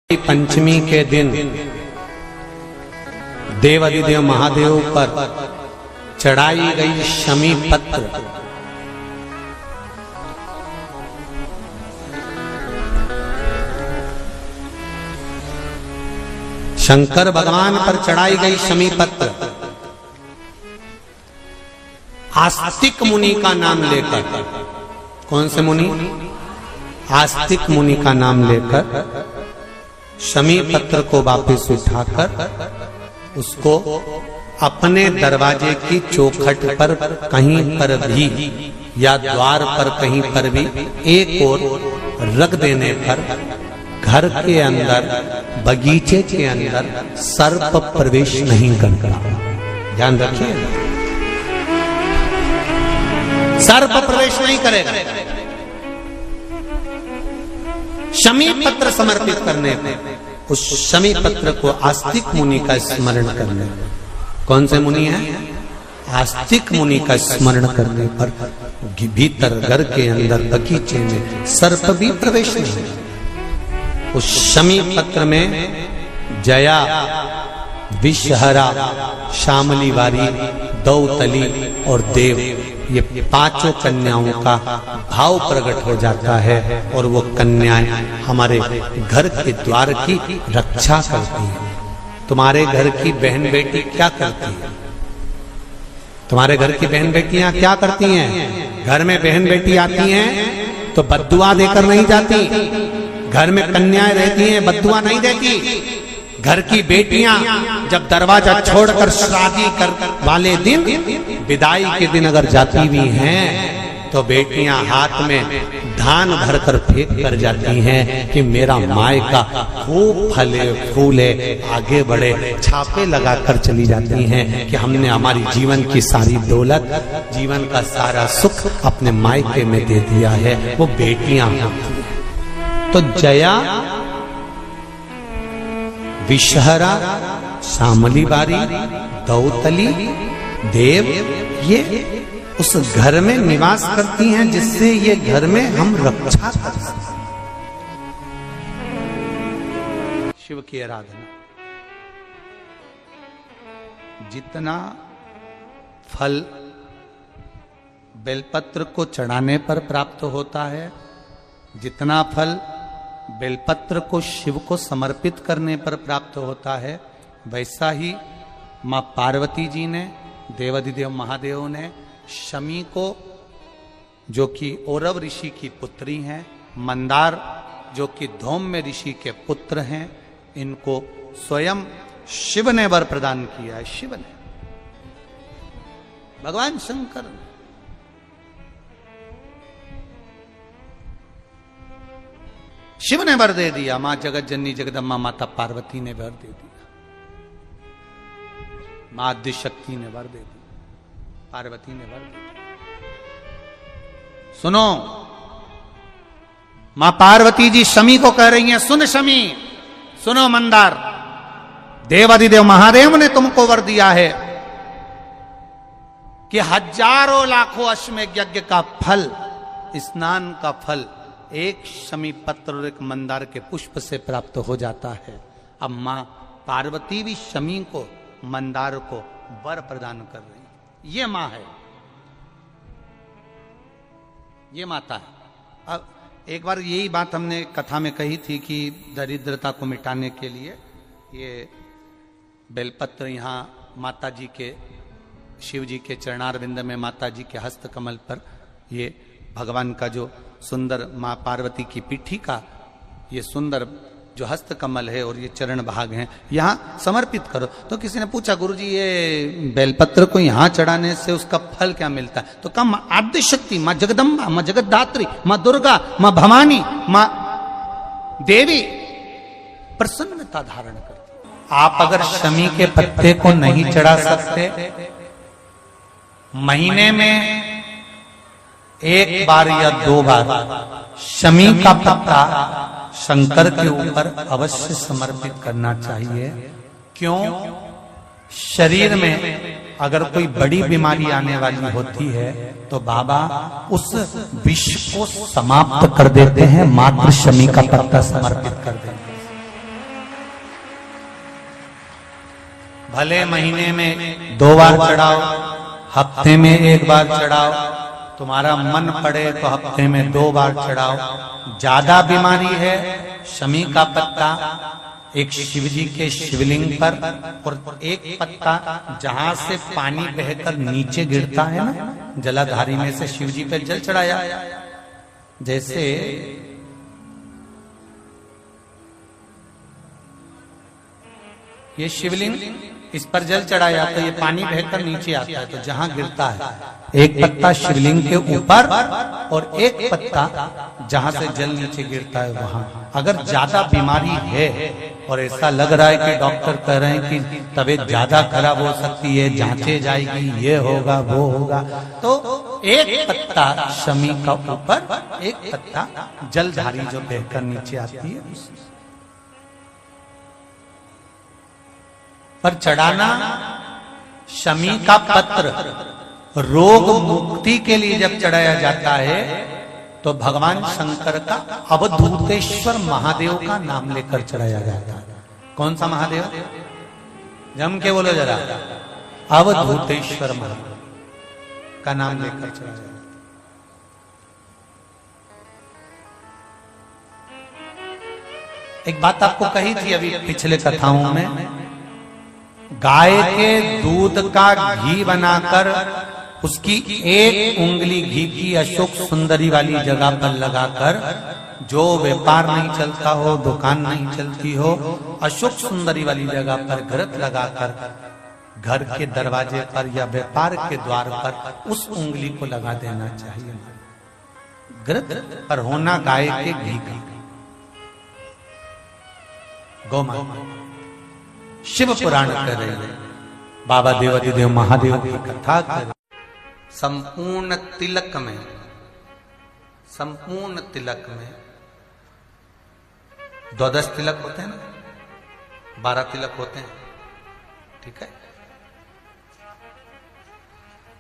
पंचमी के दिन देवाधिदेव महादेव पर चढ़ाई गई शमी पत्र शंकर भगवान पर चढ़ाई गई शमी पत्र आस्तिक मुनि का नाम लेकर, कौन से मुनि? आस्तिक मुनि का नाम लेकर शमी पत्र को वापस उठाकर उसको अपने दरवाजे की चौखट पर कहीं पर भी या द्वार पर कहीं पर भी एक ओर रख देने पर घर के अंदर, बगीचे के अंदर सर्प प्रवेश नहीं करता। ध्यान रखिए, सर्प प्रवेश नहीं करेगा। शमी पत्र समर्पित करने पर, उस शमी पत्र को आस्तिक मुनि का स्मरण करने पर, कौन से मुनि है? आस्तिक मुनि का स्मरण करने पर भीतर घर के अंदर बगीचे में सर्प भी प्रवेश नहीं। उस शमी पत्र में जया, विषहरा, शामली वारी, दौतली और देव, ये पांचों कन्याओं का भाव प्रकट हो जाता है और वो कन्याएं हमारे घर के द्वार की रक्षा करती हैं। तुम्हारे घर की बहन बेटी क्या करती है? तुम्हारे घर की बहन बेटियां क्या करती हैं? घर में बहन बेटी आती हैं तो बद्दुआ देकर नहीं जाती। घर में कन्याएं रहती हैं, बद्दुआ नहीं देती। घर की बेटियां जब दरवाजा छोड़कर शादी कर वाले दिन, विदाई के दिन अगर जाती भी हैं तो बेटियां हाथ में धान भरकर फेंक कर जाती हैं कि मेरा मायका खूब फले फूले, आगे बढ़े। छापे लगाकर चली जाती हैं कि हमने हमारी जीवन की सारी दौलत, जीवन का सारा सुख अपने मायके में दे दिया है। वो बेटियां तो जया, विषहरा, शामली बारी, दौतली, देव, ये उस घर में निवास करती हैं जिससे ये घर में हम रक्षा कर सकते। शिव की आराधना, जितना फल बेलपत्र को चढ़ाने पर प्राप्त होता है, जितना फल बेलपत्र को शिव को समर्पित करने पर प्राप्त होता है, वैसा ही मां पार्वती जी ने, देवाधिदेव महादेव ने शमी को, जो कि औरव ऋषि की पुत्री हैं, मंदार जो कि धौम्य ऋषि के पुत्र हैं, इनको स्वयं शिव ने वर प्रदान किया है। शिव ने, भगवान शंकर ने। शिव ने वर दे दिया, मां जगत जननी जगदम्बा माता पार्वती ने वर दे दिया, मां आद्य शक्ति ने वर दे दिया, पार्वती ने वर दे दिया। सुनो, मां पार्वती जी शमी को कह रही हैं, सुन शमी, सुनो मंदार, देवाधिदेव महादेव ने तुमको वर दिया है कि हजारों लाखों अश्वमेध यज्ञ का फल, स्नान का फल एक शमी पत्र और एक मंदार के पुष्प से प्राप्त हो जाता है। अब मां पार्वती भी शमी को, मंदार को वर प्रदान कर रही है। ये मां है, ये माता है। अब एक बार यही बात हमने कथा में कही थी कि दरिद्रता को मिटाने के लिए ये बेलपत्र यहाँ माता जी के, शिव जी के चरणारविंद में, माता जी के हस्त कमल पर ये भगवान का जो सुंदर, मां पार्वती की पीठी का ये सुंदर जो हस्त कमल है और ये चरण भाग हैं, यहाँ समर्पित करो। तो किसी ने पूछा, गुरुजी ये बेलपत्र को यहाँ चढ़ाने से उसका फल क्या मिलता है? तो कम आद्य शक्ति, मां जगदम्बा, मां जगतधात्री, मां दुर्गा, मां भवानी, मां देवी प्रसन्नता धारण करती। आप अगर शमी के पत्ते को नहीं चढ़ा सकते, महीने में एक बार या दो बार शमी का पत्ता शंकर के ऊपर अवश्य समर्पित करना चाहिए। क्यों? शरीर में अगर कोई बड़ी बीमारी आने वाली होती है तो बाबा उस विष को समाप्त कर देते हैं, मात्र शमी का पत्ता समर्पित कर देते हैं। भले महीने में 2 बार चढ़ाओ, हफ्ते में 1 बार चढ़ाओ, तुम्हारा मन पड़े तो हफ्ते में 2 बार चढ़ाओ। ज्यादा बीमारी है, शमी का पत्ता एक शिवजी के शिवलिंग पर और एक पत्ता जहां से पानी बहकर नीचे गिरता है ना, जलाधारी में से शिवजी पे जल चढ़ाया। जैसे ये शिवलिंग, इस पर जल चढ़ाया तो ये पानी बहकर नीचे आता है, तो जहां गिरता है एक पत्ता शिवलिंग के ऊपर और एक पत्ता जहां से जल नीचे गिरता है वहां। अगर ज्यादा बीमारी है और ऐसा लग रहा है कि डॉक्टर कह रहे हैं कि तबीयत ज्यादा खराब हो सकती है, जांचे जाएगी, ये होगा वो होगा, तो एक पत्ता शमी का ऊपर, एक पत्ता जलधारी जो बहकर नीचे आती है पर चढ़ाना। शमी का पत्र रोग मुक्ति के लिए जब चढ़ाया जाता है तो भगवान शंकर का अवधूतेश्वर महादेव का नाम लेकर चढ़ाया जाता है। कौन सा महादेव? जम के बोलो जरा। अवधूतेश्वर महादेव का नाम लेकर चढ़ाया जाता है। एक बात आपको कही थी अभी पिछले कथाओं में, गाय के दूध का घी बनाकर उसकी एक उंगली घी की अशोक सुंदरी वाली जगह पर लगाकर, जो व्यापार नहीं चलता हो, दुकान नहीं चलती हो, अशोक सुंदरी वाली जगह पर घृत लगाकर घर के दरवाजे पर या व्यापार के द्वार पर उस उंगली को लगा देना चाहिए। घृत पर होना गाय के घी का। गौ माता शिव पुराण कर रहे हैं, बाबा देवाधिदेव महादेव की कथा कर रहे। संपूर्ण तिलक में, संपूर्ण तिलक में 12 तिलक होते हैं ना, 12 तिलक होते हैं, ठीक है।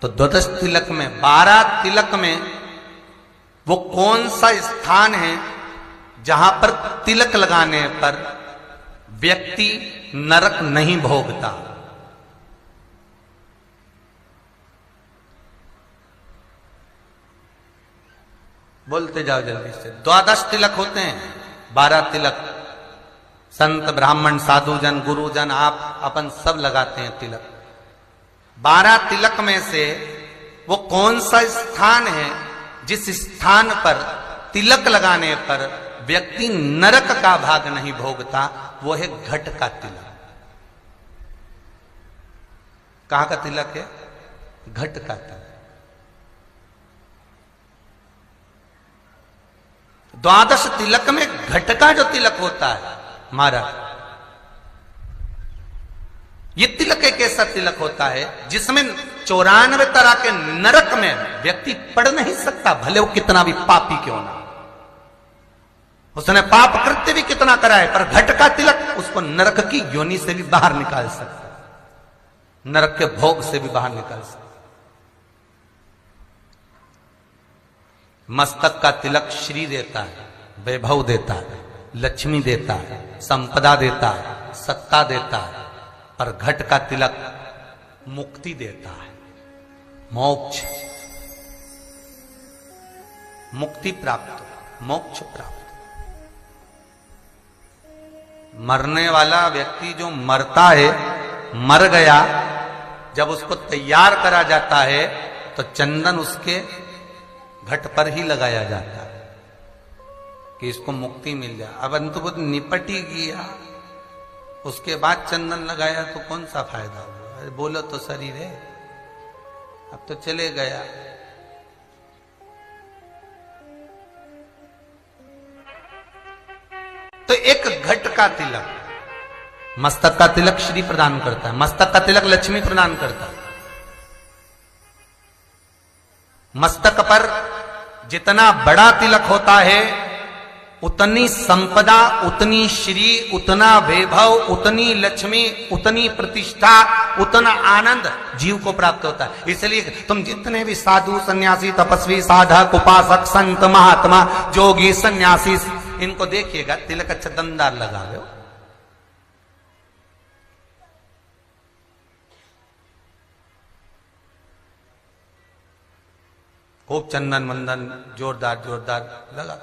तो 12 तिलक में 12 तिलक में वो कौन सा स्थान है जहां पर तिलक लगाने पर व्यक्ति नरक नहीं भोगता? बोलते जाओ जल्दी से। 12 तिलक होते हैं, 12 तिलक संत ब्राह्मण साधुजन गुरुजन आप अपन सब लगाते हैं तिलक। 12 तिलक में से वो कौन सा स्थान है जिस स्थान पर तिलक लगाने पर व्यक्ति नरक का भाग नहीं भोगता? वो है घट का तिलक। कहां का तिलक है? घट का तिलक। 12 तिलक में घट का जो तिलक होता है महाराज, ये तिलक एक ऐसा तिलक होता है जिसमें 94 तरह के नरक में व्यक्ति पड़ नहीं सकता, भले वो कितना भी पापी क्यों ना, उसने पाप कृत्य भी कितना करा है, पर घट का तिलक उसको नरक की योनि से भी बाहर निकाल सकता, नरक के भोग से भी बाहर निकाल सकता। मस्तक का तिलक श्री देता है, वैभव देता है, लक्ष्मी देता है, संपदा देता है, सत्ता देता है, पर घट का तिलक मुक्ति देता है, मोक्ष, मुक्ति प्राप्त, मोक्ष प्राप्त। मरने वाला व्यक्ति जो मरता है, मर गया, जब उसको तैयार करा जाता है तो चंदन उसके घट पर ही लगाया जाता है कि इसको मुक्ति मिल जाए। अब अंतुबुद्ध निपट ही गया, उसके बाद चंदन लगाया तो कौन सा फायदा हुआ? अरे बोलो तो शरीर है, अब तो चले गया। तो एक घट का तिलक, मस्तक का तिलक श्री प्रदान करता है, मस्तक का तिलक लक्ष्मी प्रदान करता है। मस्तक पर जितना बड़ा तिलक होता है उतनी संपदा, उतनी श्री, उतना वैभव, उतनी लक्ष्मी, उतनी प्रतिष्ठा, उतना आनंद जीव को प्राप्त होता है। इसलिए तुम जितने भी साधु सन्यासी तपस्वी साधक उपासक संत महात्मा जोगी सन्यासी इनको देखिएगा, तिलक अच्छा दमदार लगा रहे हो, खूब चंदन वंदन जोरदार जोरदार लगा,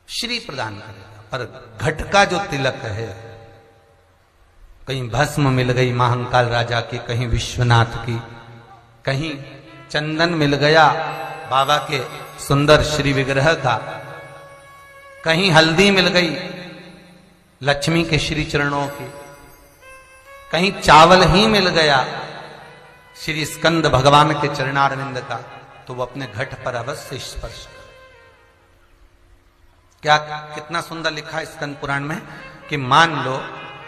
श्री प्रदान करेगा। पर घट का जो तिलक है, कहीं भस्म मिल गई महाकाल राजा की, कहीं विश्वनाथ की, कहीं चंदन मिल गया बाबा के सुंदर श्री विग्रह का, कहीं हल्दी मिल गई लक्ष्मी के श्री चरणों की, कहीं चावल ही मिल गया श्री स्कंद भगवान के चरणारविंद का, तो वो अपने घट पर अवश्य स्पर्श कर। क्या कितना सुंदर लिखा है स्कंद पुराण में कि मान लो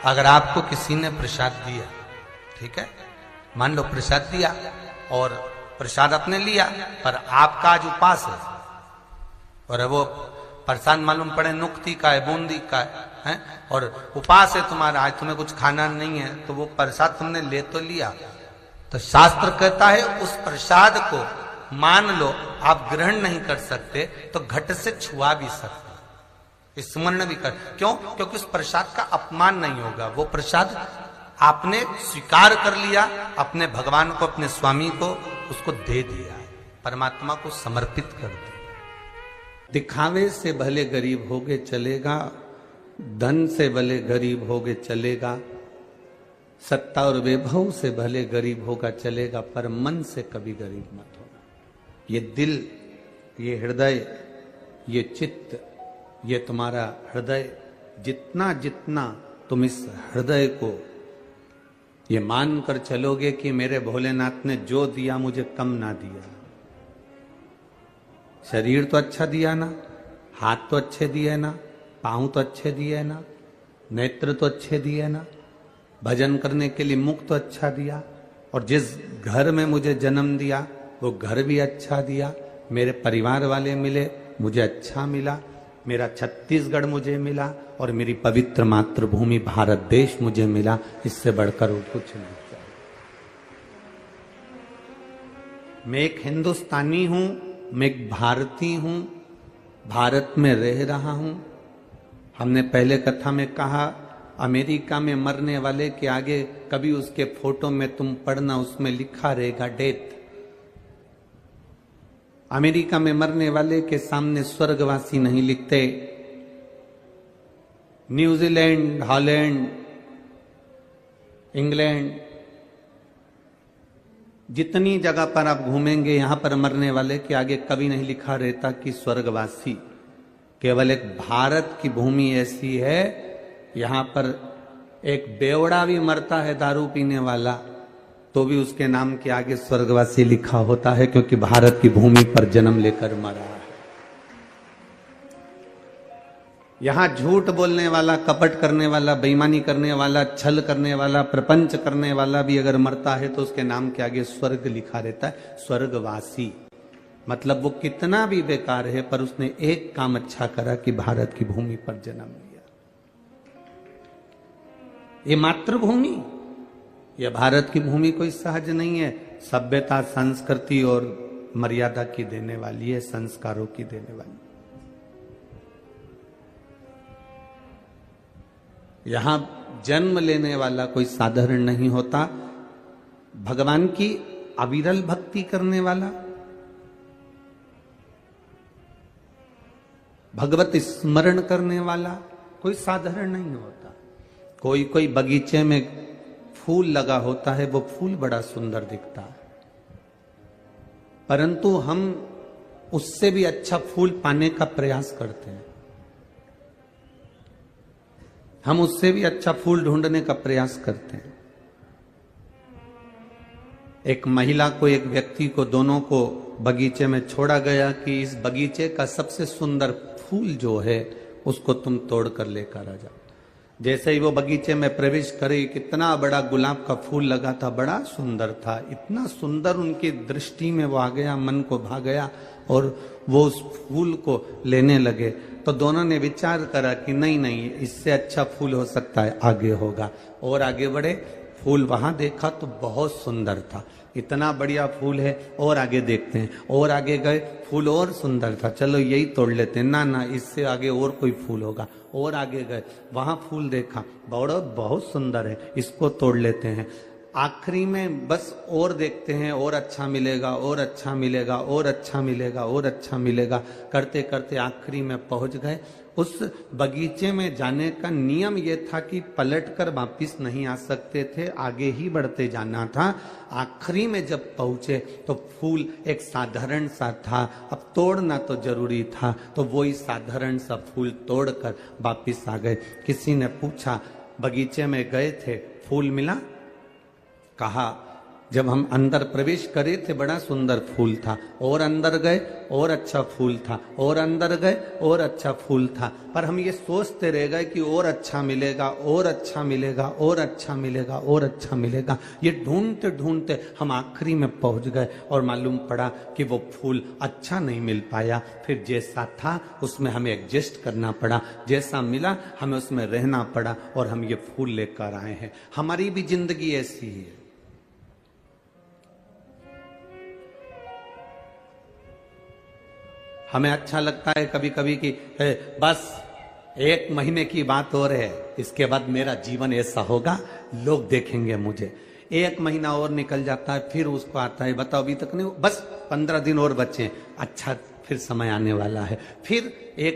अगर आपको किसी ने प्रसाद दिया, ठीक है, मान लो प्रसाद दिया और प्रसाद अपने लिया, पर आपका आज उपास है और वो प्रसाद मालूम पड़े नुक्ति का है, बूंदी का है, और उपास है तुम्हारा, आज तुम्हें कुछ खाना नहीं है, तो वो प्रसाद तुमने ले तो लिया, तो शास्त्र कहता है उस प्रसाद को मान लो आप ग्रहण नहीं कर सकते तो घट से छुआ भी सकते, स्मरण भी कर। क्यों? क्योंकि उस प्रसाद का अपमान नहीं होगा, वो प्रसाद आपने स्वीकार कर लिया, अपने भगवान को, अपने स्वामी को उसको दे दिया, परमात्मा को समर्पित कर दिया। दिखावे से भले गरीब होगे चलेगा, धन से भले गरीब होगे चलेगा, सत्ता और वैभव से भले गरीब होगा चलेगा, पर मन से कभी गरीब मत होगा। ये दिल, ये हृदय, ये चित्त, ये तुम्हारा हृदय, जितना जितना तुम इस हृदय को ये मान कर चलोगे कि मेरे भोलेनाथ ने जो दिया मुझे कम ना दिया, शरीर तो अच्छा दिया ना, हाथ तो अच्छे दिए ना, पांव तो अच्छे दिए ना, नेत्र तो अच्छे दिए ना, भजन करने के लिए मुख तो अच्छा दिया, और जिस घर में मुझे जन्म दिया वो घर भी अच्छा दिया, मेरे परिवार वाले मिले मुझे अच्छा मिला, मेरा छत्तीसगढ़ मुझे मिला, और मेरी पवित्र मातृभूमि भारत देश मुझे मिला, इससे बढ़कर वो कुछ नहीं चाहिए। मैं एक हिंदुस्तानी हूं, मैं एक भारतीय हूं, भारत में रह रहा हूं। हमने पहले कथा में कहा अमेरिका में मरने वाले के आगे कभी उसके फोटो में तुम पढ़ना, उसमें लिखा रहेगा डेथ। अमेरिका में मरने वाले के सामने स्वर्गवासी नहीं लिखते। न्यूजीलैंड, हॉलैंड, इंग्लैंड, जितनी जगह पर आप घूमेंगे यहां पर मरने वाले के आगे कभी नहीं लिखा रहता कि स्वर्गवासी। केवल एक भारत की भूमि ऐसी है, यहां पर एक बेवड़ा भी मरता है दारू पीने वाला तो भी उसके नाम के आगे स्वर्गवासी लिखा होता है, क्योंकि भारत की भूमि पर जन्म लेकर मरा है। यहां झूठ बोलने वाला, कपट करने वाला, बेईमानी करने वाला, छल करने वाला, प्रपंच करने वाला भी अगर मरता है तो उसके नाम के आगे स्वर्ग लिखा रहता है, स्वर्गवासी। मतलब वो कितना भी बेकार है पर उसने एक काम अच्छा करा कि भारत की भूमि पर जन्म लिया। ये मातृभूमि, यह भारत की भूमि कोई सहज नहीं है, सभ्यता, संस्कृति और मर्यादा की देने वाली है, संस्कारों की देने वाली। यहां जन्म लेने वाला कोई साधारण नहीं होता। भगवान की अविरल भक्ति करने वाला, भगवत स्मरण करने वाला कोई साधारण नहीं होता। कोई कोई बगीचे में फूल लगा होता है, वो फूल बड़ा सुंदर दिखता है, परंतु हम उससे भी अच्छा फूल पाने का प्रयास करते हैं, हम उससे भी अच्छा फूल ढूंढने का प्रयास करते हैं। एक महिला को, एक व्यक्ति को, दोनों को बगीचे में छोड़ा गया कि इस बगीचे का सबसे सुंदर फूल जो है उसको तुम तोड़ कर लेकर आ जाओ। जैसे ही वो बगीचे में प्रवेश करे, कितना बड़ा गुलाब का फूल लगा था, बड़ा सुंदर था, इतना सुंदर उनकी दृष्टि में वो आ गया, मन को भा गया और वो उस फूल को लेने लगे। तो दोनों ने विचार करा कि नहीं नहीं, इससे अच्छा फूल हो सकता है आगे होगा, और आगे बढ़े। फूल वहां देखा तो बहुत सुंदर था, इतना बढ़िया फूल है, और आगे देखते हैं। और आगे गए, फूल और सुंदर था, चलो यही तोड़ लेते हैं। ना ना, इससे आगे और कोई फूल होगा। और आगे गए, वहां फूल देखा, बहुत सुंदर है, इसको तोड़ लेते हैं। आखिरी में बस और देखते हैं, और अच्छा मिलेगा, और अच्छा मिलेगा, और अच्छा मिलेगा, और अच्छा मिलेगा, करते करते आखिरी में पहुंच गए। उस बगीचे में जाने का नियम यह था कि पलटकर वापिस नहीं आ सकते थे, आगे ही बढ़ते जाना था। आखिरी में जब पहुंचे तो फूल एक साधारण सा था, अब तोड़ना तो जरूरी था, तो वही साधारण सा फूल तोड़कर वापिस आ गए। किसी ने पूछा, बगीचे में गए थे, फूल मिला? कहा, जब हम अंदर प्रवेश करे थे बड़ा सुंदर फूल था, और अंदर गए और अच्छा फूल था, और अंदर गए और अच्छा फूल था, पर हम ये सोचते रह गए कि और अच्छा मिलेगा, और अच्छा मिलेगा, और अच्छा मिलेगा, और अच्छा मिलेगा। ये ढूंढते ढूंढते हम आखिरी में पहुंच गए और मालूम पड़ा कि वो फूल अच्छा नहीं मिल पाया। फिर जैसा था उसमें हमें एडजस्ट करना पड़ा, जैसा मिला हमें उसमें रहना पड़ा, और हम ये फूल लेकर आए हैं। हमारी भी जिंदगी ऐसी है। हमें अच्छा लगता है कभी कभी कि बस 1 महीने की बात और है, इसके बाद मेरा जीवन ऐसा होगा, लोग देखेंगे मुझे। 1 महीना और निकल जाता है, फिर उसको आता है, बताओ अभी तक नहीं, बस 15 दिन और बचे, अच्छा फिर समय आने वाला है। फिर 1